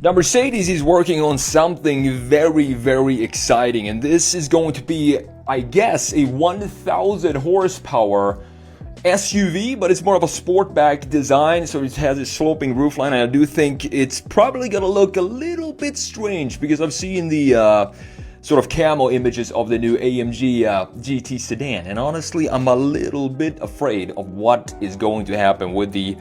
Now, Mercedes is working on something very, very exciting, and this is going to be, I guess, a 1,000 horsepower SUV, but it's more of a sportback design, so it has a sloping roofline, and I do think it's probably gonna look a little bit strange because I've seen the sort of camo images of the new AMG GT sedan, and honestly, I'm a little bit afraid of what is going to happen with the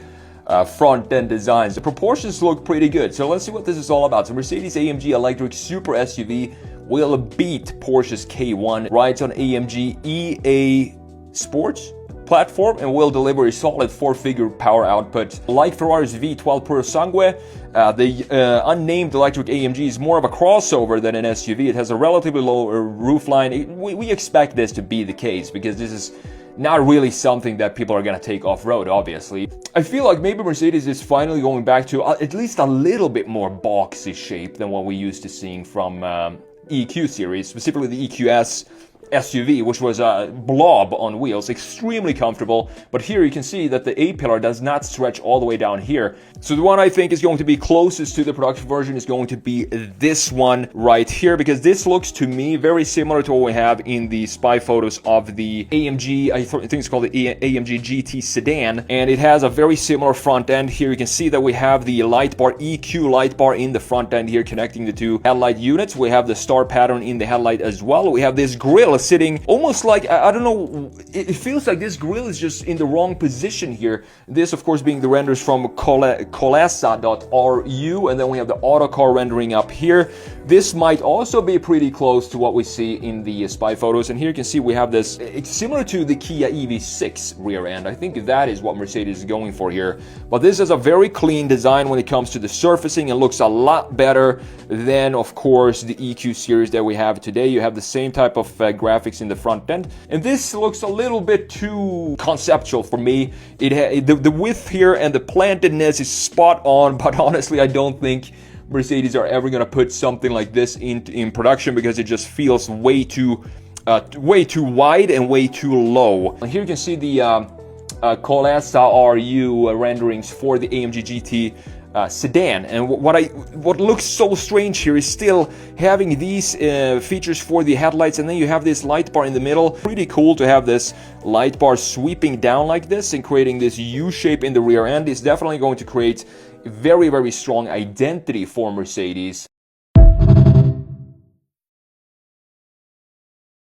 front end designs. The proportions look pretty good, so let's see what this is all about. So Mercedes AMG electric super SUV will beat Porsche's K1, rides on AMG EA Sports platform, and will deliver a solid 4-figure power output. Like Ferrari's V12 Puro Sangue, the unnamed electric AMG is more of a crossover than an SUV. It has a relatively low roofline. We expect this to be the case because this is not really something that people are going to take off-road, obviously. I feel like maybe Mercedes is finally going back to at least a little bit more boxy shape than what we used to seeing from EQ series, specifically the EQS SUV, which was a blob on wheels, extremely comfortable, but here you can see that the A-pillar does not stretch all the way down here. So the one I think is going to be closest to the production version is going to be this one right here, because this looks to me very similar to what we have in the spy photos of the AMG, I think it's called the AMG GT sedan, and it has a very similar front end. Here you can see that we have the light bar, EQ light bar in the front end here connecting the two headlight units. We have the star pattern in the headlight as well. We have this grille sitting almost like, I don't know, it feels like this grille is just in the wrong position here. This, of course, being the renders from Kolesa.ru, and then we have the Autocar rendering up here. This might also be pretty close to what we see in the spy photos, and here you can see we have this, it's similar to the Kia EV6 rear end. I think that is what Mercedes is going for here, but this is a very clean design when it comes to the surfacing. It looks a lot better than, of course, the EQ series that we have today. You have the same type of graphics in the front end, and this looks a little bit too conceptual for me. The width here and the plantedness is spot on, but honestly, I don't think Mercedes are ever going to put something like this in production because it just feels way too wide and way too low. And here you can see the Kolesa RU renderings for the AMG GT sedan, and what looks so strange here is still having these features for the headlights, and then you have this light bar in the middle. Pretty cool to have this light bar sweeping down like this and creating this U shape in the rear end. Is definitely going to create a very, very strong identity for Mercedes.